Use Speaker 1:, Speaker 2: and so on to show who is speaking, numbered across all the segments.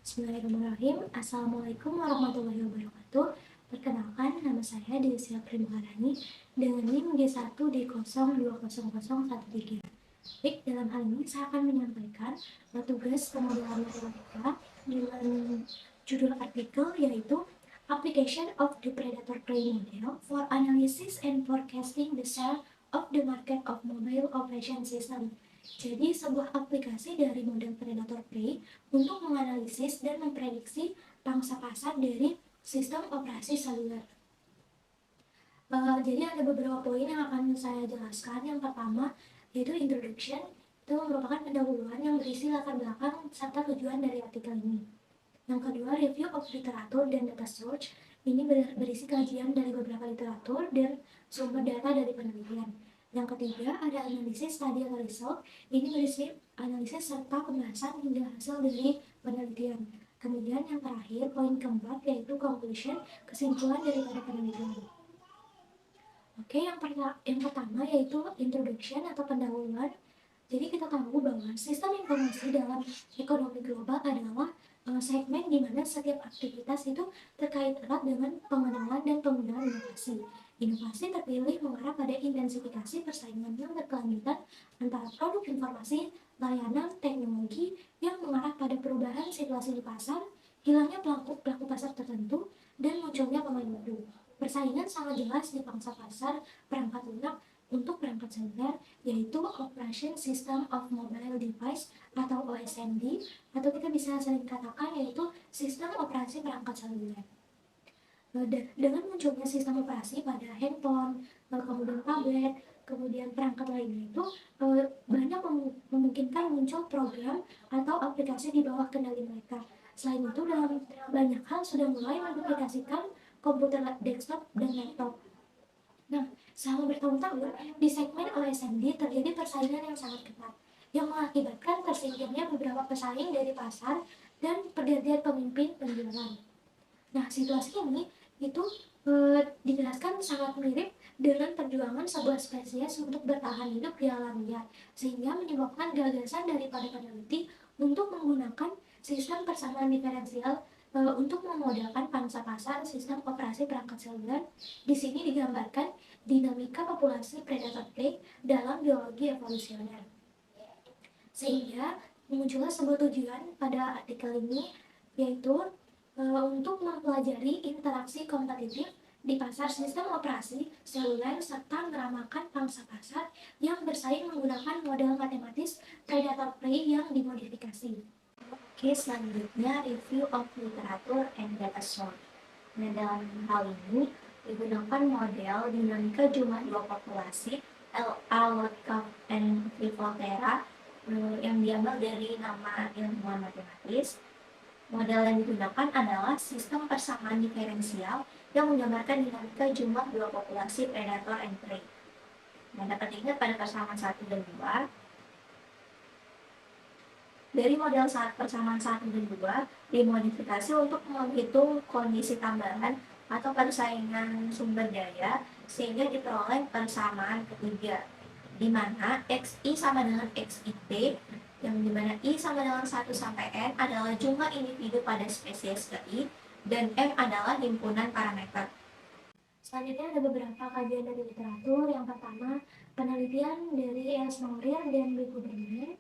Speaker 1: Bismillahirrahmanirrahim. Assalamualaikum warahmatullahi wabarakatuh. Perkenalkan, nama saya Desia Primaharani dengan NIM G1 di 020013. Baik, dalam hal ini saya akan menyampaikan tugas pemodelan matematika dengan judul artikel yaitu Application of the Predator Prey Model for Analysis and Forecasting the Share of the Market of Mobile Operation System. Jadi, sebuah aplikasi dari model predator prey untuk menganalisis dan memprediksi pangsa pasar dari sistem operasi seluler. Jadi ada beberapa poin yang akan saya jelaskan. Yang pertama yaitu introduction, itu merupakan pendahuluan yang berisi latar belakang serta tujuan dari artikel ini. Yang kedua, review of literatur dan data source, ini berisi kajian dari beberapa literatur dan sumber data dari penelitian. Yang ketiga, ada analisis study atau result, ini berisi analisis serta pembahasan hingga hasil dari penelitian. Kemudian yang terakhir, poin keempat, yaitu conclusion, kesimpulan daripada penelitian. Oke, yang pertama yaitu introduction atau pendahuluan. Jadi kita tahu bahwa sistem informasi dalam ekonomi global adalah segmen di mana setiap aktivitas itu terkait erat dengan pengenalan dan penggunaan inovasi. Inovasi terpilih mengarah pada intensifikasi persaingan yang berkelanjutan antara produk informasi, layanan, teknologi yang mengarah pada perubahan situasi di pasar, hilangnya pelaku pasar tertentu, dan munculnya pemain baru. Persaingan sangat jelas di pangsa pasar perangkat lunak untuk perangkat seluler, yaitu Operation System of Mobile Device atau OSMD, atau kita bisa sering katakan yaitu sistem operasi perangkat seluler. Dengan munculnya sistem operasi pada handphone, kemudian tablet, kemudian perangkat lainnya itu banyak memungkinkan muncul program atau aplikasi di bawah kendali mereka. Selain itu, dalam banyak hal sudah mulai menduplikasikan komputer desktop dan laptop. Nah, selama bertahun-tahun di segmen OSMD terjadi persaingan yang sangat ketat yang mengakibatkan tersingkirnya beberapa pesaing dari pasar dan pergantian pemimpin penjualan. Nah, situasi ini itu dijelaskan sangat mirip dengan perjuangan sebuah spesies untuk bertahan hidup di alam liar, sehingga menyebabkan gagasan daripada peneliti untuk menggunakan sistem persamaan diferensial untuk memodelkan pangsa pasar sistem operasi perangkat seluler. Di sini digambarkan dinamika populasi predator prey dalam biologi evolusioner. Sehingga muncullah sebuah tujuan pada artikel ini, yaitu untuk mempelajari interaksi kompetitif di pasar sistem operasi seluler serta meramakan pangsa pasar yang bersaing menggunakan model matematis predator prey yang dimodifikasi. Oke, selanjutnya review of literatur and data source. Nah, dalam hal ini digunakan model dinamika jumlah dua populasi L.A. Lotkamp and Volterra yang diambil dari nama ilmuwan matematis. Model yang digunakan adalah sistem persamaan diferensial yang menggambarkan dinamika jumlah dua populasi predator and prey. Nah, dapat diingat pada persamaan 1 dan 2. Dari model persamaan 1 dan 2 dimodifikasi untuk menghitung kondisi tambahan atau persaingan sumber daya sehingga diperoleh persamaan ketiga, di mana XI sama dengan XIT, yang dimana I sama dengan 1 sampai N adalah jumlah individu pada spesies I dan M adalah himpunan parameter. Selanjutnya ada beberapa kajian dari literatur. Yang pertama, penelitian dari S. Maurer dan B. Huberman.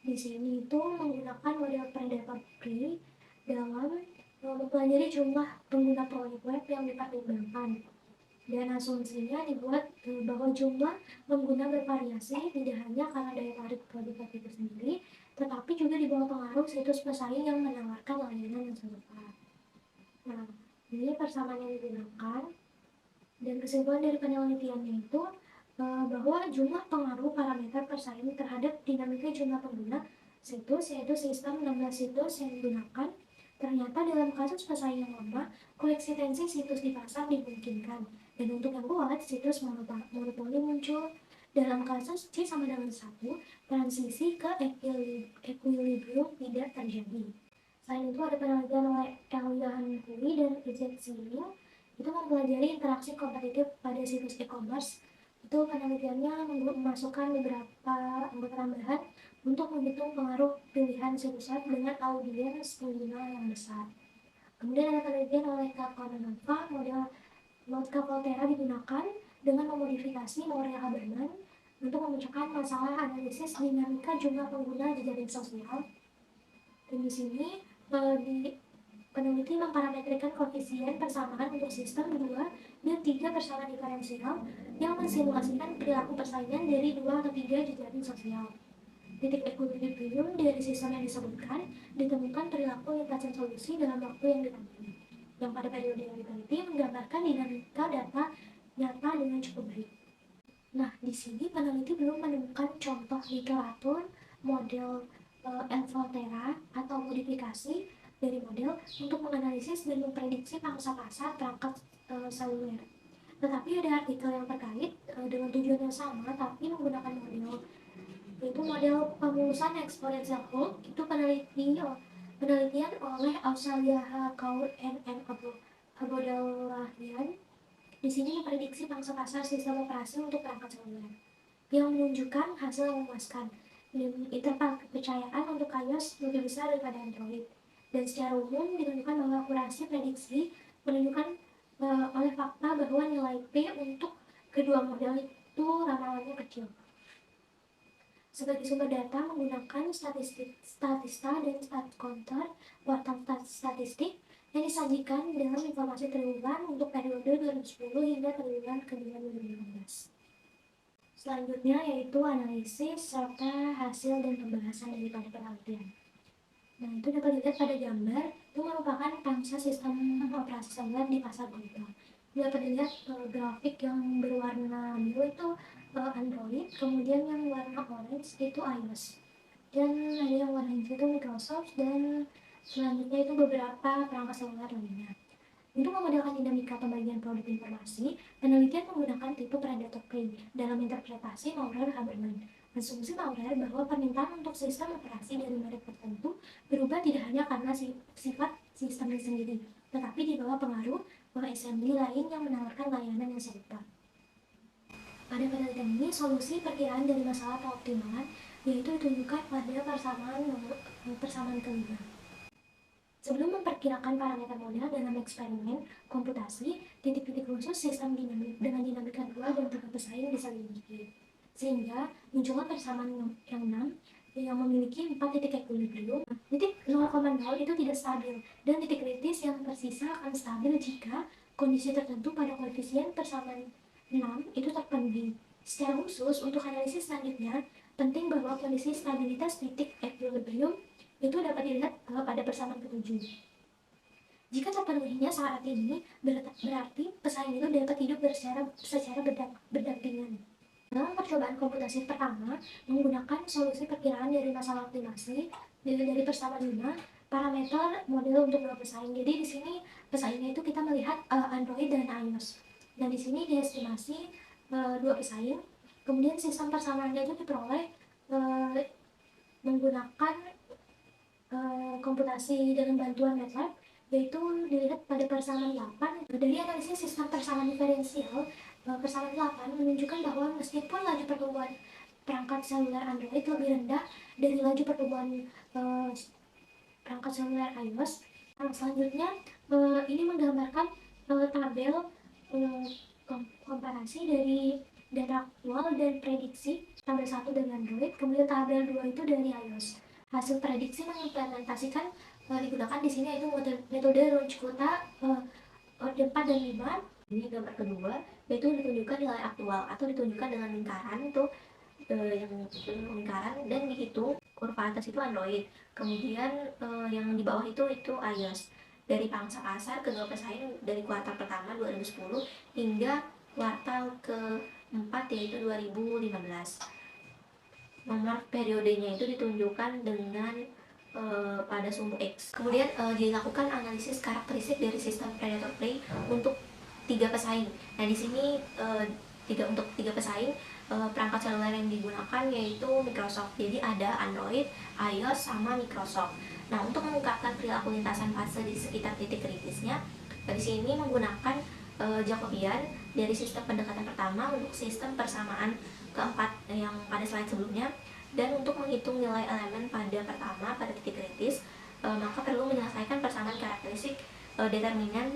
Speaker 1: Di sini itu menggunakan model predator prey dalam mempelajari jumlah pengguna proyek web yang dipertimbangkan, dan asumsinya dibuat bahwa jumlah pengguna bervariasi tidak hanya karena daya tarik produk itu sendiri, tetapi juga di bawah pengaruh situs pesaing yang menawarkan layanan yang serupa. Nah, ini persamaan yang digunakan, dan kesimpulan dari penelitiannya itu bahwa jumlah pengaruh parameter persaing terhadap dinamika jumlah pengguna situs, yaitu sistem 16 situs yang digunakan. Ternyata dalam kasus pesaing yang lemah, koeksistensi situs di pasar dimungkinkan, dan untuk yang kuat, situs monopoli muncul. Dalam kasus C sama dengan 1, transisi ke equilibrium tidak terjadi. Selain itu, ada penelitian oleh Elian Hui dan Izet Sining, itu mempelajari interaksi kompetitif pada situs e-commerce Itu penelitiannya memasukkan beberapa anggota tambahan untuk menghitung pengaruh pilihan si pusat dengan audiens pengguna yang besar. Kemudian ada penelitian oleh Kakonova, model Lotka Volterra digunakan dengan memodifikasi Morea Haberman untuk memecahkan masalah analisis dinamika jumlah pengguna jejaring sosial. Dan di sini peneliti memparametrikan koefisien persamaan untuk sistem 2 dan 3 persamaan diferensial yang mensimulasikan perilaku persaingan dari 2 atau 3 jejaring sosial. Titik equilibrium dari sistem yang disebutkan ditemukan perilaku lintasan solusi dalam waktu yang ditempuh, yang pada periode yang diteliti menggambarkan dinamika data nyata dengan cukup baik. Nah, di sini peneliti belum menemukan contoh literatur model Volterra atau modifikasi dari model untuk menganalisis dan memprediksi pangsa pasar perangkat seluler. Tetapi ada artikel yang terkait dengan tujuan yang sama tapi menggunakan model, yaitu model pemulusan eksponensial Hooke. Itu penelitian oleh Australia Kaur and Abodelahian. Di sini memprediksi pangsa pasar sistem operasi untuk perangkat seluler yang menunjukkan hasil yang memuaskan. Interval kepercayaan untuk iOS lebih besar daripada Android, dan secara umum ditentukan bahwa akurasi prediksi menunjukkan oleh fakta bahwa nilai P untuk kedua model itu ramalannya kecil. Sebagai sumber data menggunakan Statista dan StatCounter, portal statistik yang disajikan dengan informasi triwulan untuk periode 2010 hingga triwulan kedua 2015. Selanjutnya yaitu analisis serta hasil dan pembahasan daripada penelitian. Nah, itu dapat dilihat pada gambar, itu merupakan pangsa sistem operasi seluler di pasar global. Dapat dilihat grafik yang berwarna biru itu Android, kemudian yang warna orange itu iOS, dan ada yang warna hijau itu Microsoft, dan selanjutnya itu beberapa perangkat seluler lainnya. Untuk memodelkan dinamika pembagian produk informasi, penelitian menggunakan tipe predator prey dalam interpretasi Maurer-Haberman. Asumsi Maurer bahwa permintaan untuk sistem operasi dari merek tertentu berubah tidak hanya karena sifat sistemnya sendiri, tetapi di bawah pengaruh assembly lain yang menawarkan layanan yang serupa. Pada penelitian ini, solusi perkiraan dari masalah keoptimalan yaitu ditunjukkan pada persamaan kelima. Sebelum memperkirakan parameter model dalam eksperimen komputasi, titik-titik khusus sistem dengan dinamika 2 dan 3 pesaing diselidiki, sehingga muncullah persamaan yang 6 yang memiliki 4 titik equilibrium. Titik 0,0 itu tidak stabil, dan titik kritis yang tersisa akan stabil jika kondisi tertentu pada koefisien persamaan 6 itu terpenuhi. Secara khusus, untuk analisis selanjutnya, penting bahwa kondisi stabilitas titik equilibrium itu dapat dilihat pada persamaan ke-7. Jika terpenuhinya syarat ini, berarti pesaing itu dapat hidup secara berdampingan. Dalam percobaan komputasi pertama, menggunakan solusi perkiraan dari masalah optimasi dari persamaan 5 parameter model untuk 2 pesaing. Jadi di sini pesaingnya itu kita melihat Android dan iOS. Dan di sini diestimasi 2 pesaing. Kemudian sistem persamaannya itu diperoleh menggunakan komputasi dengan bantuan MATLAB, yaitu dilihat pada persamaan 8. Dari analisis sistem persamaan diferensial, persamaan 8 menunjukkan bahwa meskipun laju pertumbuhan perangkat seluler Android lebih rendah dari laju pertumbuhan perangkat seluler iOS. Selanjutnya ini menggambarkan tabel komparasi dari data aktual dan prediksi tabel 1 dengan Android, kemudian tabel 2 itu dari iOS. Hasil prediksi mengimplementasikan digunakan di sini yaitu metode Runge-Kutta orde 4 dan 5. Ini gambar kedua, yaitu ditunjukkan nilai aktual atau ditunjukkan dengan lingkaran itu yang lingkaran, dan dihitung kurva atas itu Android, kemudian yang di bawah itu iOS. Dari pangsa pasar kedua pesaing dari kuartal pertama 2010 hingga kuartal ke-4 yaitu 2015. Nomor periodenya itu ditunjukkan dengan pada sumbu X. Kemudian dilakukan analisis karakteristik dari sistem predator prey untuk 3 pesaing. Nah, di sini untuk 3 pesaing perangkat seluler yang digunakan yaitu Microsoft. Jadi ada Android, iOS, sama Microsoft. Nah, untuk mengungkapkan perilaku lintasan fase di sekitar titik kritisnya, di sini menggunakan Jacobian
Speaker 2: dari sistem pendekatan pertama untuk sistem persamaan keempat yang pada slide sebelumnya. Dan untuk menghitung nilai elemen pada pertama pada titik kritis, maka perlu menyelesaikan persamaan karakteristik determinan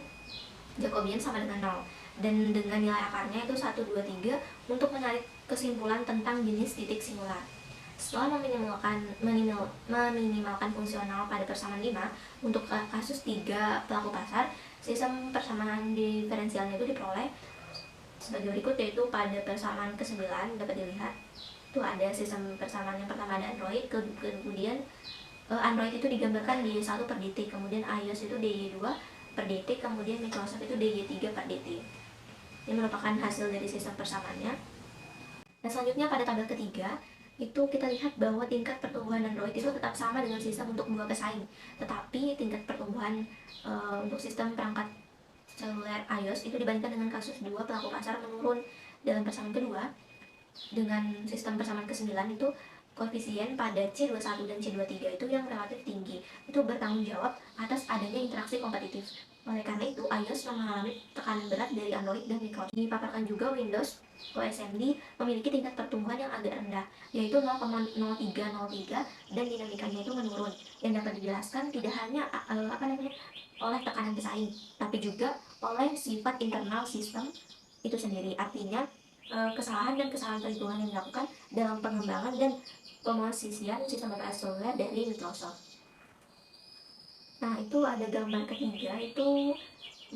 Speaker 2: Jacobian sama dengan 0, dan dengan nilai akarnya itu 1, 2, 3 untuk menarik kesimpulan tentang jenis titik singular. Setelah meminimalkan fungsional pada persamaan 5, untuk kasus 3 pelaku pasar, sistem persamaan diferensialnya itu diperoleh sebagai berikut, yaitu pada persamaan ke-9 dapat dilihat itu ada sistem persamaan yang pertama ada Android, kemudian Android itu digambarkan DY1 per dt, kemudian iOS itu DY2 per dt, kemudian Microsoft itu DY3 per dt. Ini merupakan hasil dari sistem persamaannya. Nah, selanjutnya pada tabel ketiga itu kita lihat bahwa tingkat pertumbuhan Android itu tetap sama dengan sistem untuk dua pesaing, tetapi tingkat pertumbuhan untuk sistem perangkat seluler iOS itu dibandingkan dengan kasus dua pelaku pasar menurun dalam persamaan kedua. Dengan sistem persamaan ke-9 itu koefisien pada C21 dan C23 itu yang relatif tinggi, itu bertanggung jawab atas adanya interaksi kompetitif. Oleh karena itu, iOS mengalami tekanan berat dari Android dan Microsoft. Dipaparkan juga Windows OSMD memiliki tingkat pertumbuhan yang agak rendah, yaitu 0,0303, dan dinamikanya itu menurun, yang dapat dijelaskan tidak hanya oleh tekanan pesaing, tapi juga oleh sifat internal sistem itu sendiri. Artinya kesalahan dan kesalahan perhitungan yang dilakukan dalam pengembangan dan pemosisian sistem operasi seluler dari Microsoft. Nah, itu ada gambar ketiga, itu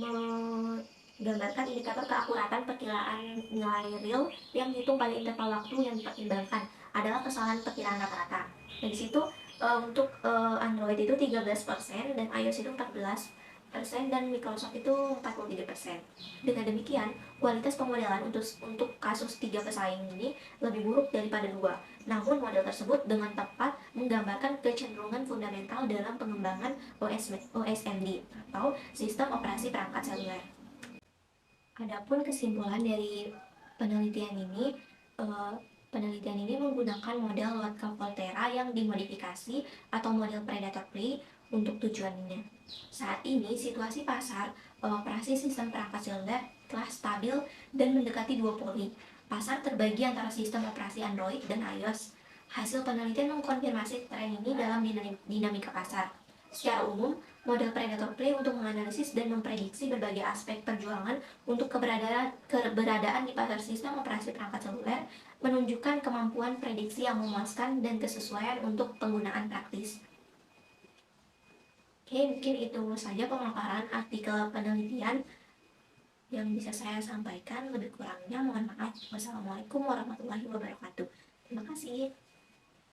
Speaker 2: menggambarkan indikator keakuratan perkiraan nilai real yang dihitung pada interval waktu yang dipertimbangkan adalah kesalahan perkiraan rata-rata. Nah, di situ untuk Android itu 13% dan iOS itu 14% dan Microsoft itu 43%. Dengan demikian, kualitas pemodelan untuk kasus 3 pesaing ini lebih buruk daripada 2. Namun model tersebut dengan tepat menggambarkan kecenderungan fundamental dalam pengembangan OSMD atau sistem operasi perangkat seluler. Adapun kesimpulan dari penelitian ini menggunakan model Lotka-Volterra yang dimodifikasi atau model predator prey untuk tujuannya. Saat ini situasi pasar operasi sistem perangkat seluler telah stabil dan mendekati duopoli. Pasar terbagi antara sistem operasi Android dan iOS. Hasil penelitian mengkonfirmasi tren ini dalam dinamika pasar. Secara umum, model predator prey untuk menganalisis dan memprediksi berbagai aspek perjuangan untuk keberadaan di pasar sistem operasi perangkat seluler menunjukkan kemampuan prediksi yang memuaskan dan kesesuaian untuk penggunaan praktis. Oke, mungkin itu saja pemaparan artikel penelitian yang bisa saya sampaikan. Lebih kurangnya mohon maaf. Wassalamualaikum warahmatullahi wabarakatuh. Terima kasih.